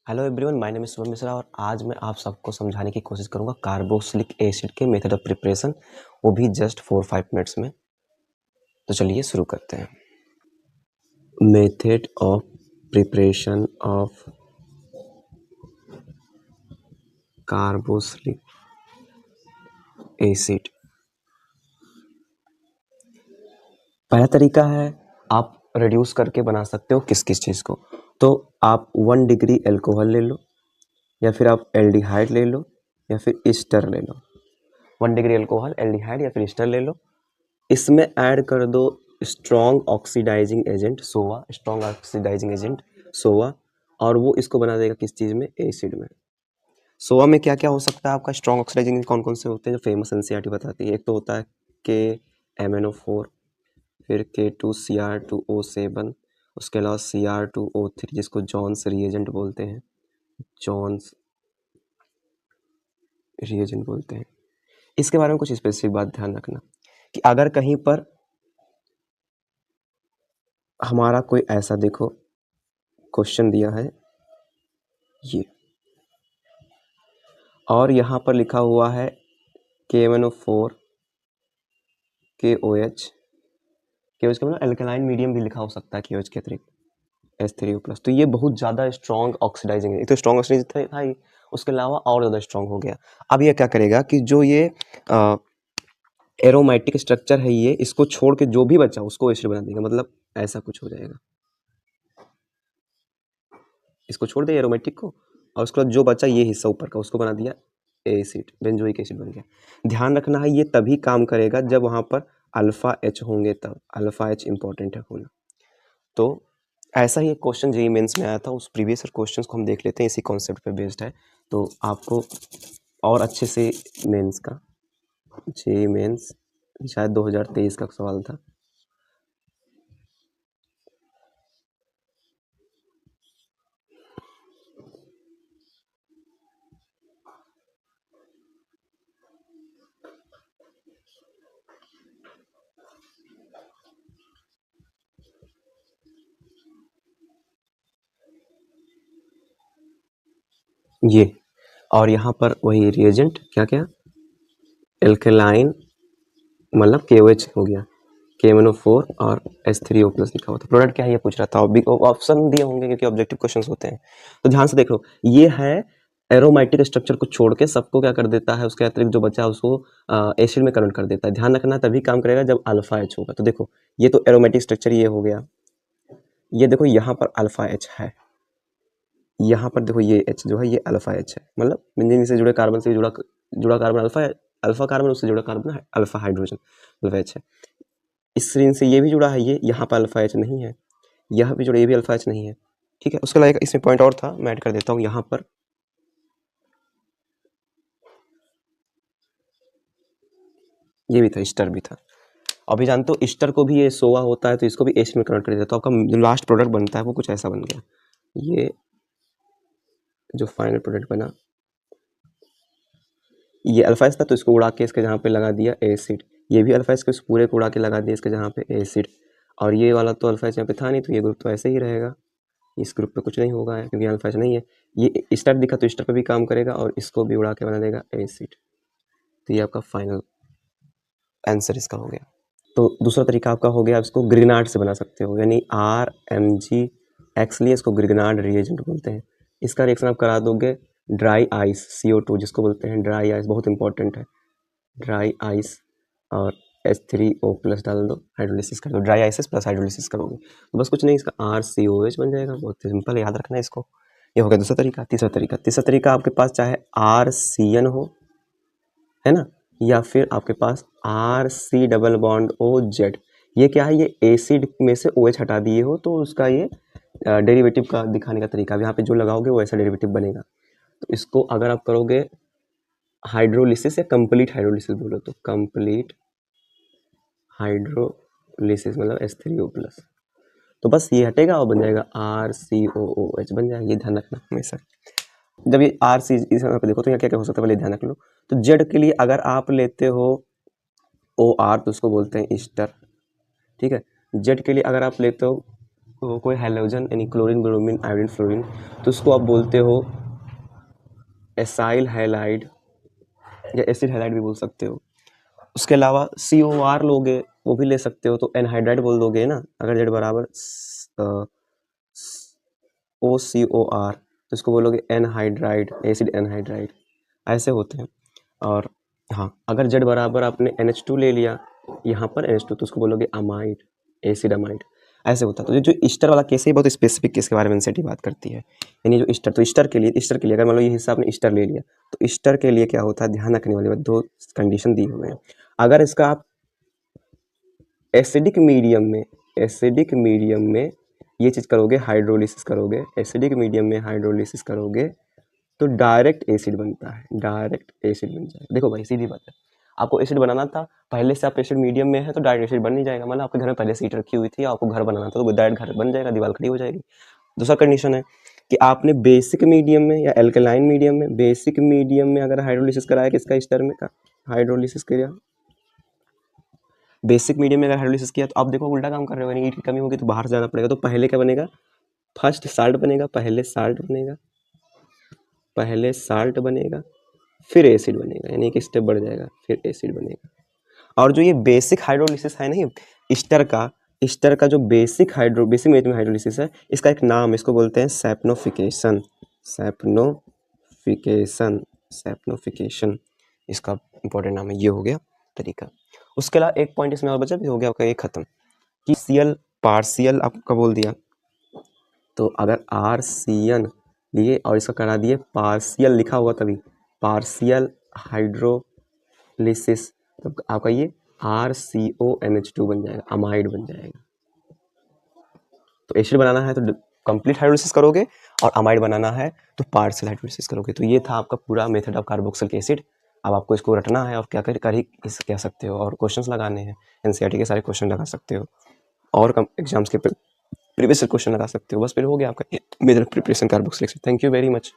Hello everyone, my name is Shubham Mishra और आज मैं आप सबको समझाने की कोशिश करूंगा कार्बोक्सिलिक एसिड के मेथड ऑफ प्रिपरेशन, वो भी जस्ट 4-5 मिनट्स में। तो चलिए शुरू करते हैं। Method of preparation of carboxylic acid. पहला तरीका है, आप रिड्यूस करके बना सकते हो किस किस चीज़ को। तो आप 1 डिग्री एल्कोहल ले लो, या फिर आप एल्डिहाइड ले लो, या फिर ईस्टर ले लो। 1 डिग्री एल्कोहल, एल्डिहाइड या फिर ईस्टर ले लो। इसमें ऐड कर दो स्ट्रॉन्ग ऑक्सीडाइजिंग एजेंट सोवा, और वो इसको बना देगा किस चीज़ में, एसिड में। सोवा में क्या क्या हो सकता है आपका स्ट्रॉन्ग ऑक्सीडाइजिंग, कौन कौन से होते हैं जो फेमस एनसीईआरटी बताती है। एक तो होता है KMnO4, फिर K2Cr2O7, उसके अलावा Cr2O3 जिसको जॉन्स रिएजेंट बोलते हैं, इसके बारे में कुछ स्पेसिफिक बात ध्यान रखना कि अगर कहीं पर हमारा कोई ऐसा देखो क्वेश्चन दिया है ये, और यहाँ पर लिखा हुआ है KMnO4 KOH के मतलब एल्कलाइन मीडियम भी लिखा हो सकता है KOH के अतिरिक्त H3O+, तो ये बहुत ज़्यादा स्ट्रॉन्ग ऑक्सीडाइजिंग है। एक तो स्ट्रॉन्ग ऑक्सीडाइजिंग था ही, उसके अलावा और ज़्यादा स्ट्रॉन्ग हो गया। अब ये क्या करेगा कि जो ये एरोमेटिक स्ट्रक्चर है, ये इसको छोड़ के जो भी बचा उसको एसिड बना देगा। मतलब ऐसा कुछ हो जाएगा, इसको छोड़ दे एरोमेटिक को, और उसके बाद जो बचा ये हिस्सा ऊपर का उसको बना दिया एसिड, बेंजोइक एसिड बन गया। ध्यान रखना है ये तभी काम करेगा जब वहाँ पर अल्फा एच होंगे, तब अल्फा एच इंपॉर्टेंट है होना। तो ऐसा ही एक क्वेश्चन जेईई मेंस में आया था, उस प्रीवियस क्वेश्चंस को हम देख लेते हैं, इसी कॉन्सेप्ट पे बेस्ड है। तो आपको और अच्छे से मेंस का, जेईई मेंस शायद 2023 का सवाल था। ये और यहाँ पर वही रिएजेंट क्या क्या, एल्केलाइन मतलब KOH हो गया, KMnO4 और H3O+ लिखा हुआ था। प्रोडक्ट क्या है ये पूछ रहा था, ऑप्शन दिए होंगे क्योंकि ऑब्जेक्टिव क्वेश्चंस होते हैं। तो ध्यान से देखो, ये है एरोमेटिक स्ट्रक्चर को छोड़ के सबको क्या कर देता है, उसके अतिरिक्त जो बचा उसको एसिड में कन्वर्ट कर देता है। ध्यान रखना तभी काम करेगा जब अल्फा एच होगा। तो देखो ये तो एरोमेटिक स्ट्रक्चर ये हो गया, ये देखो यहाँ पर अल्फा एच है, यहाँ पर देखो ये H जो है ये अल्फा एच है, मतलब बेंजीन से जुड़े कार्बन से जुड़ा कार्बन अल्फा कार्बन, उससे जुड़ा carbon alpha hydrogen alpha H है। इस ऋण से ये भी जुड़ा है, ये यहाँ पर अल्फा एच नहीं है, यहाँ भी जुड़ा, ये भी अल्फा एच नहीं है। ठीक है, उसके अलावा इसमें पॉइंट और था, मैं ऐड कर देता हूँ यहाँ पर। ये भी था, ईस्टर भी था। अभी जानते हो ईस्टर को भी ये सोवा होता है, तो इसको भी एसिड में कन्वर्ट कर देता है। तो आपका जो लास्ट प्रोडक्ट बनता है वो कुछ ऐसा बन गया। ये जो फाइनल प्रोडक्ट बना ये अल्फा एच था, तो इसको उड़ा के इसके जहाँ पे लगा दिया एसिड। ये भी अल्फा एच को इस पूरे को उड़ा के लगा दिया इसके जहाँ पे एसिड। और ये वाला तो अल्फा एच यहाँ पे था नहीं, तो ये ग्रुप तो ऐसे ही रहेगा, इस ग्रुप पे कुछ नहीं होगा है क्योंकि अल्फा एच नहीं है। ये स्टार दिखा तो स्टार पे भी काम करेगा और इसको भी उड़ा के बना देगा एसिड। तो ये आपका फाइनल आंसर इसका हो गया। तो दूसरा तरीका आपका हो गया, आप इसको ग्रिग्नार्ड से बना सकते हो, यानी RMgX लिए इसको ग्रिग्नार्ड रिएजेंट बोलते हैं। इसका रिएक्शन आप करा दोगे ड्राई आइस CO2 जिसको बोलते हैं ड्राई आइस, बहुत इंपॉर्टेंट है, ड्राई आइस और H3O+ डाल दो, हाइड्रोलिसिस कर दो, ड्राई आइसिस प्लस हाइड्रोलिसिस करोगे तो बस कुछ नहीं, इसका RCOH बन जाएगा। बहुत सिंपल, याद रखना है इसको। ये हो गया दूसरा तरीका। तीसरा तरीका आपके पास चाहे RCN हो, है ना, या फिर आपके पास RC डबल बॉन्ड OZ। ये क्या है, ये एसिड में से OH हटा दिए हो तो उसका ये डेरिवेटिव का दिखाने का तरीका। यहाँ पे जो लगाओगे वो ऐसा डेरिवेटिव बनेगा। तो इसको अगर आप करोगे हाइड्रोलिसिस या कंप्लीट हाइड्रोलिसिस बोलो, तो कंप्लीट हाइड्रोलिसिस मतलब H3O+, तो बस ये हटेगा और बन जाएगा RCOOH बन जाएगा। ये ध्यान रखना हमेशा। जब ये RC इस यहाँ पे देखो तो यहाँ क्या क्या हो सकता है, पहले ध्यान रख लो। तो Z के लिए अगर आप लेते हो OR तो उसको बोलते हैं ईस्टर। ठीक है, Z के लिए अगर आप लेते हो हो कोई हैलोजन यानी क्लोरीन, ब्रोमीन, आयोडीन, फ्लोरीन, तो उसको आप बोलते हो एसाइल हैलाइड या एसिड हैलाइड भी बोल सकते हो। उसके अलावा COR लोगे वो भी ले सकते हो, तो एनहाइड्राइड बोल दोगे ना, अगर जेड बराबर OCOR तो इसको बोलोगे एनहाइड्राइड, एसिड एनहाइड्राइड, ऐसे होते हैं। और हाँ, अगर जेड बराबर आपने NH2 ले लिया यहाँ पर NH2 तो उसको बोलोगे अमाइड, एसिड अमाइड, ऐसे होता है। तो ये जो ईस्टर वाला केस है बहुत स्पेसिफिक केस के बारे में एनसीईआरटी बात करती है। यानी जो ईस्टर, तो ईस्टर के लिए अगर मान लो ये हिस्सा आपने ईस्टर ले लिया तो ईस्टर के लिए क्या होता है, ध्यान रखने वाली बात, 2 कंडीशन दी हुई है। अगर इसका आप एसिडिक मीडियम में ये चीज़ करोगे, हाइड्रोलिसिस करोगे, एसिडिक मीडियम में हाइड्रोलिसिस करोगे तो डायरेक्ट एसिड बनता है, डायरेक्ट एसिड बन जाएगा। देखो भाई सीधी बात है, आपको एसिड बनाना था, पहले से आप एसिड मीडियम में है तो डायरेक्ट एसिड बन नहीं जाएगा। मतलब आपके घर में पहले से ईंट रखी हुई थी, आपको घर बनाना था तो डायरेक्ट घर बन जाएगा, दीवार खड़ी हो जाएगी। दूसरा कंडीशन है कि आपने बेसिक मीडियम में या एल्कलाइन मीडियम में, बेसिक मीडियम में अगर हाइड्रोलिसिस कराया, किसका, ईस्टर में का हाइड्रोलिसिस किया, बेसिक मीडियम में अगर हाइड्रोलिसिस किया तो आप देखो उल्टा काम कर रहे हो, यानी ईंट की कमी होगी तो बाहर से जाना पड़ेगा। तो पहले क्या बनेगा, फर्स्ट साल्ट बनेगा, पहले साल्ट बनेगा फिर एसिड बनेगा, यानी एक स्टेप बढ़ जाएगा फिर एसिड बनेगा। और जो ये बेसिक हाइड्रोलिसिस है नहीं ईस्टर का जो बेसिक मीडियम में हाइड्रोलिसिस है, इसका एक नाम है, इसको बोलते हैं सैप्नोफिकेशन, इसका इंपॉर्टेंट नाम है। ये हो गया तरीका। उसके अलावा एक पॉइंट इसमें और बचा, भी हो गया आपका ये खत्म कि पार्शियल आपका बोल दिया, तो अगर RCN लिए और इसका करा दिए पार्शियल लिखा हुआ तभी पार्शियल हाइड्रोलिसिस, तो आपका ये RCONH2 बन जाएगा, अमाइड बन जाएगा। तो एसिड बनाना है तो कंप्लीट हाइड्रोलिसिस करोगे और अमाइड बनाना है तो पार्शियल हाइड्रोलिसिस करोगे। तो ये था आपका पूरा मेथड ऑफ कार्बोक्सिलिक एसिड। अब आपको इसको रटना है और क्या कर ही कह सकते हो, और क्वेश्चंस लगाने हैं, एनसीईआरटी के सारे क्वेश्चन लगा सकते हो और एग्जाम्स के प्रीवियस क्वेश्चन लगा सकते हो। बस फिर हो गया आपका major preparation carboxylic acid. Thank you very much.